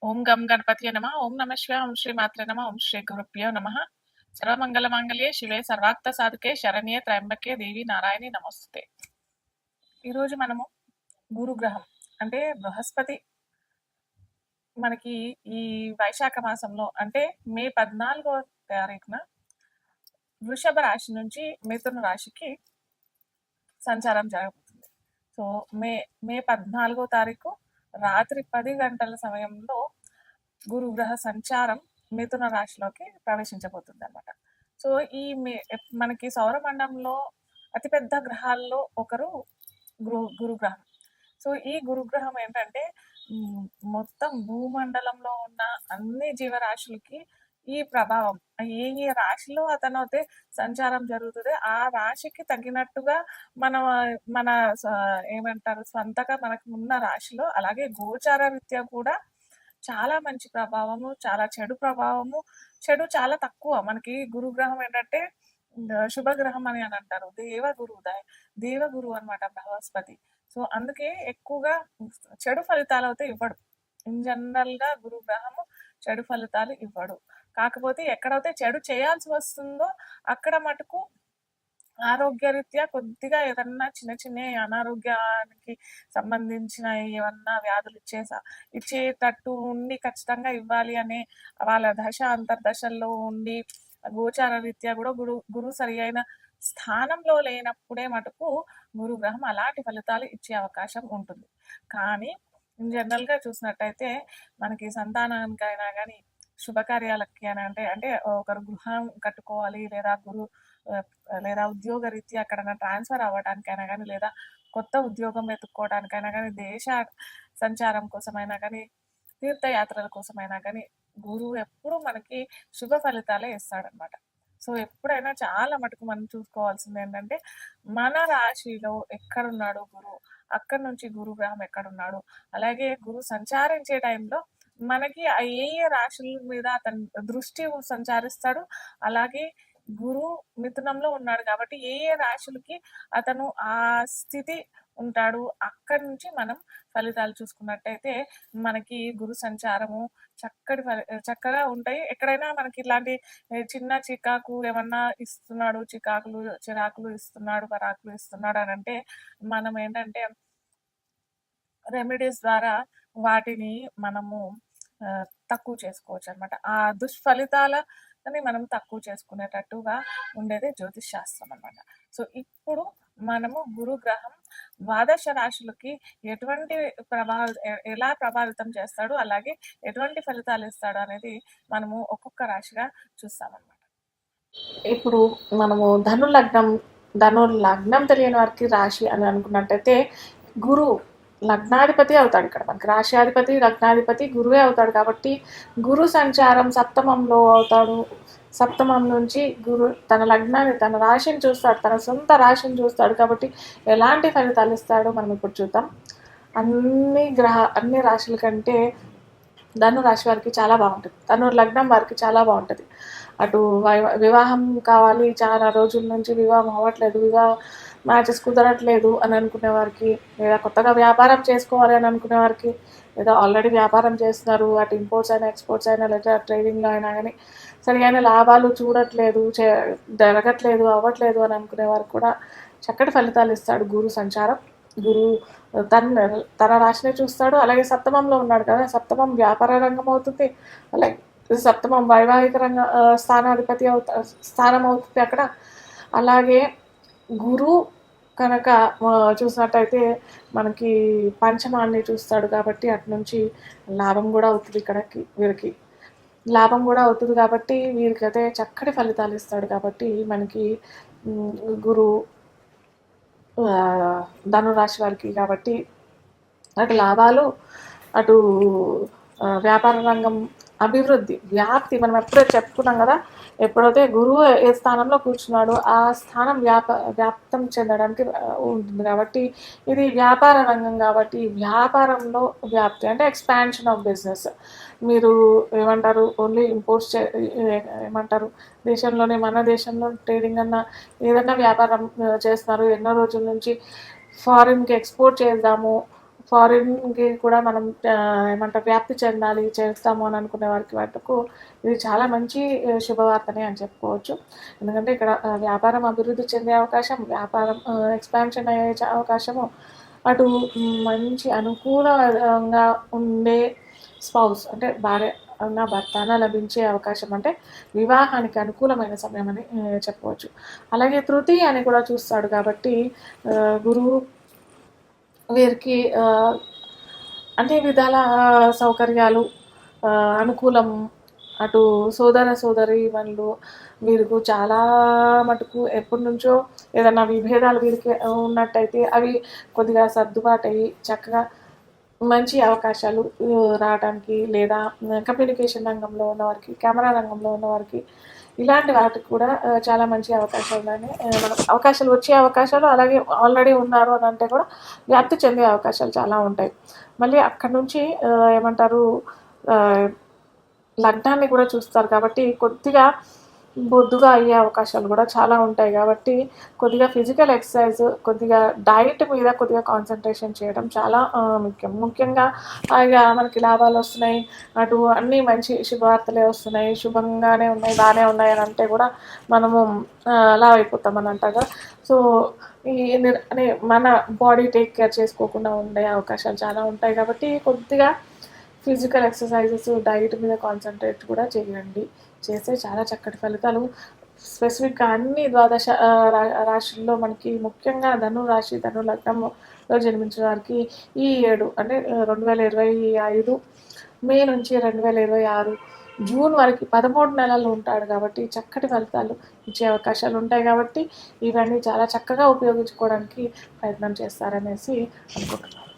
ఓం గం గణపతియే నమః. ఓం నమః శివాయ. ఓం శ్రీ మాత్రే నమః. ఓం శ్రీ గురుభ్యో నమః. సర్వమంగళ మాంగళ్యే శివే సర్వార్థ సాధకే శరణ్యే త్రయంబకే దేవి నారాయణి నమస్తే. ఈరోజు మనము గురుగ్రహం అంటే బృహస్పతి మనకి ఈ వైశాఖ మాసంలో అంటే మే 14వ తారీఖున వృషభ రాశి నుంచి మిథున రాశికి సంచారం జరగబోతుంది. సో మే 14వ తారీఖు రాత్రి 10 గంటల సమయంలో గురుగ్రహ సంచారం మిథున రాశిలోకి ప్రవేశించబోతుంది అనమాట. సో ఈ మనకి సౌరమండలంలో అతిపెద్ద గ్రహాల్లో ఒకరు గురుగ్రహం. సో ఈ గురుగ్రహం ఏంటంటే మొత్తం భూమండలంలో ఉన్న అన్ని జీవరాశులకి ఈ ప్రభావం ఏ ఏ రాశిలో అతను అయితే సంచారం జరుగుతుంది ఆ రాశికి తగినట్టుగా మన మన ఏమంటారు స్వంతగా మనకు ఉన్న రాశిలో అలాగే గోచార రీత్యా కూడా చాలా మంచి ప్రభావము, చాలా చెడు ప్రభావము. చెడు చాలా తక్కువ. మనకి గురుగ్రహం ఏంటంటే శుభగ్రహం అని అంటారు. దేవగురు అనమాట బృహస్పతి. సో అందుకే ఎక్కువగా చెడు ఫలితాలు అయితే ఇవ్వడు. ఇన్ జనరల్ గా గురుగ్రహము చెడు ఫలితాలు ఇవ్వడు. కాకపోతే ఎక్కడైతే చెడు చేయాల్సి వస్తుందో అక్కడ మటుకు ఆరోగ్యరీత్యా కొద్దిగా ఏదన్నా చిన్న చిన్న అనారోగ్యానికి సంబంధించిన ఏమన్నా వ్యాధులు ఇచ్చేటట్టు ఉండి ఖచ్చితంగా ఇవ్వాలి అనే వాళ్ళ దశ అంతర్దశల్లో ఉండి గోచార రీత్యా కూడా గురు సరి అయిన స్థానంలో లేనప్పుడే మటుకు గురుగ్రహం అలాంటి ఫలితాలు ఇచ్చే అవకాశం ఉంటుంది. కానీ జనరల్ గా చూసినట్టయితే మనకి సంతానానికైనా కానీ శుభకార్యాలకి అని అంటే ఒకరు గృహం కట్టుకోవాలి లేదా ఉద్యోగ రీత్యా అక్కడ ట్రాన్స్ఫర్ అవ్వడానికైనా కానీ లేదా కొత్త ఉద్యోగం వెతుక్కోవడానికైనా కానీ దేశ సంచారం కోసమైనా కానీ తీర్థయాత్రల కోసమైనా కానీ గురువు ఎప్పుడు మనకి శుభ ఫలితాలే ఇస్తాడనమాట. సో ఎప్పుడైనా చాలా మటుకు మనం చూసుకోవాల్సింది ఏంటంటే మన రాశిలో ఎక్కడున్నాడు గురువు, అక్కడి నుంచి గురుగ్రహం ఎక్కడున్నాడు, అలాగే గురువు సంచారించే టైంలో మనకి ఏ ఏ రాశుల మీద అతని దృష్టి సంచారిస్తాడు, అలాగే గురు మిథునంలో ఉన్నాడు కాబట్టి ఏ ఏ రాశులకి అతను ఆ స్థితి ఉంటాడు అక్కడి నుంచి మనం ఫలితాలు చూసుకున్నట్టయితే మనకి గురు సంచారము చక్కగా ఉంటాయి. ఎక్కడైనా మనకి ఇలాంటి చిన్న చికాకు ఏమన్నా ఇస్తున్నాడు, చిరాకులు ఇస్తున్నాడు, పరాకులు ఇస్తున్నాడు అని అంటే మనం ఏంటంటే రెమెడీస్ ద్వారా వాటిని మనము తక్కువ చేసుకోవచ్చు అనమాట. ఆ దుష్ఫలితాలని మనం తక్కువ చేసుకునేటట్టుగా ఉండేది జ్యోతిష్ శాస్త్రం అనమాట. సో ఇప్పుడు మనము గురుగ్రహం ద్వాదశ రాశులకి ఎటువంటి ఎలా ప్రభావితం చేస్తాడు, అలాగే ఎటువంటి ఫలితాలు ఇస్తాడు అనేది మనము ఒక్కొక్క రాశిగా చూస్తామన్నమాట. ఇప్పుడు మనము ధను లగ్నం తెలియని వారికి రాశి అని అనుకున్నట్టయితే గురు లగ్నాధిపతి అవుతాడు. ఇక్కడ మనకి రాశ్యాధిపతి లగ్నాధిపతి గురువే అవుతాడు కాబట్టి గురు సంచారం సప్తమంలో అవుతాడు. సప్తమం నుంచి గురు తన లగ్నాన్ని తన రాశిని చూస్తాడు, తన సొంత రాశిని చూస్తాడు కాబట్టి ఎలాంటి ఫలితాలు ఇస్తాడో మనం ఇప్పుడు చూద్దాం. అన్ని రాశుల కంటే ధను రాశి వారికి చాలా బాగుంటుంది, ధను లగ్నం వారికి చాలా బాగుంటుంది. అటు వివాహం కావాలి, చాలా రోజుల నుంచి వివాహం అవ్వట్లేదు, మ్యాచెస్ కుదరట్లేదు అని అనుకునే వారికి, లేదా కొత్తగా వ్యాపారం చేసుకోవాలి అని అనుకునే వారికి, లేదా ఆల్రెడీ వ్యాపారం చేస్తున్నారు, అటు ఇంపోర్ట్స్ అయినా ఎక్స్పోర్ట్స్ అయినా లేదా ట్రేడింగ్లో అయినా కానీ సరిగైన లాభాలు జరగట్లేదు అవ్వట్లేదు అని అనుకునే వారికి కూడా చక్కటి ఫలితాలు ఇస్తాడు గురు సంచారం. గురు తన రాశిని చూస్తాడు, అలాగే సప్తమంలో ఉన్నాడు కదా, సప్తమం వ్యాపార రంగం అవుతుంది, అలాగే సప్తమం వైవాహిక స్థానం అవుతుంది అక్కడ. అలాగే గురు కనుక చూసినట్టయితే మనకి పంచమాన్ని చూస్తాడు కాబట్టి అటు నుంచి లాభం కూడా అవుతుంది. వీరికి లాభం కూడా అవుతుంది కాబట్టి వీరికైతే చక్కటి ఫలితాలు ఇస్తాడు కాబట్టి మనకి గురు ధనురాశి వారికి కాబట్టి అటు లాభాలు, అటు వ్యాపార రంగం అభివృద్ధి, వ్యాప్తి. మనం ఎప్పుడైతే చెప్పుకున్నాం కదా, ఎప్పుడైతే గురువు ఏ స్థానంలో కూర్చున్నాడో ఆ స్థానం వ్యాప్తం చెందడానికి ఉంటుంది కాబట్టి ఇది వ్యాపార రంగం కాబట్టి వ్యాపారంలో వ్యాప్తి అంటే ఎక్స్పాన్షన్ ఆఫ్ బిజినెస్. మీరు ఏమంటారు ఓన్లీ ఇంపోర్ట్స్ ఏమంటారు మన దేశంలో ట్రేడింగ్ అన్న ఏదన్నా వ్యాపారం చేస్తున్నారు, ఎన్నో రోజుల నుంచి ఫారిన్కి ఎక్స్పోర్ట్ చేద్దాము, ఫారిన్‌కి కూడా మనం ఏమంటారు వ్యాప్తి చెందాలి, చేస్తాము అని అనుకునే వారికి మటుకు ఇది చాలా మంచి శుభవార్తనే అని చెప్పుకోవచ్చు. ఎందుకంటే ఇక్కడ వ్యాపారం అభివృద్ధి చెందే అవకాశం, వ్యాపారం ఎక్స్‌పాన్షన్ అయ్యే అవకాశము, అటు మంచి అనుకూలంగా ఉండే స్పౌస్ అంటే భార్య అన్న భర్తన లభించే అవకాశం, అంటే వివాహానికి అనుకూలమైన సమయం అని చెప్పవచ్చు. అలాగే తృతీయ అని కూడా చూస్తాడు కాబట్టి గురువు వీరికి అన్ని విధాల సౌకర్యాలు, అనుకూలం. అటు సోదర సోదరీమణులు వీరికి చాలా మటుకు ఎప్పటి నుంచో ఏదైనా విభేదాలు వీరికి ఉన్నట్టయితే అవి కొద్దిగా సర్దుబాటు అయ్యి చక్కగా మంచి అవకాశాలు రావడానికి, లేదా కమ్యూనికేషన్ రంగంలో ఉన్నవారికి, కెమెరా రంగంలో ఉన్నవారికి ఇలాంటి వాటికి కూడా చాలా మంచి అవకాశాలని మనకు అవకాశాలు వచ్చే అవకాశాలు, అలాగే ఆల్రెడీ ఉన్నారు అని అంటే కూడా వ్యాప్తి చెందే అవకాశాలు చాలా ఉంటాయి. మళ్ళీ అక్కడి నుంచి ఏమంటారు లగ్నాన్ని కూడా చూస్తారు కాబట్టి కొద్దిగా బొద్దుగా అయ్యే అవకాశాలు కూడా చాలా ఉంటాయి. కాబట్టి కొద్దిగా ఫిజికల్ ఎక్సర్సైజ్, కొద్దిగా డైట్ మీద కొద్దిగా కాన్సన్ట్రేషన్ చేయడం చాలా ముఖ్యం. ముఖ్యంగా ఇక మనకి లాభాలు వస్తున్నాయి, అటు అన్నీ మంచి శుభవార్తలే వస్తున్నాయి, శుభంగానే ఉన్నాయి, బాగానే ఉన్నాయి అని అంటే కూడా మనము లావ్ అయిపోతాం అని అంటాగా. సో ఈ అంటే మన బాడీ టేక్ కేర్ చేసుకోకుండా ఉండే అవకాశాలు చాలా ఉంటాయి. కాబట్టి కొద్దిగా ఫిజికల్ ఎక్సర్సైజెస్, డైట్ మీద కాన్సన్ట్రేట్ కూడా చేయండి. చేస్తే చాలా చక్కటి ఫలితాలు స్పెసిఫిక్గా అన్ని ద్వాదశ రాశుల్లో మనకి ముఖ్యంగా ధను రాశి, ధను లగ్నంలో జన్మించిన వారికి ఈ 7 అంటే 2025 మే నుంచి 2026 జూన్ వరకు 13 నెలలు ఉంటాడు కాబట్టి చక్కటి ఫలితాలు ఇచ్చే అవకాశాలు ఉంటాయి. కాబట్టి ఇవన్నీ చాలా చక్కగా ఉపయోగించుకోవడానికి ప్రయత్నం చేస్తారనేసి అనుకుంటున్నాను.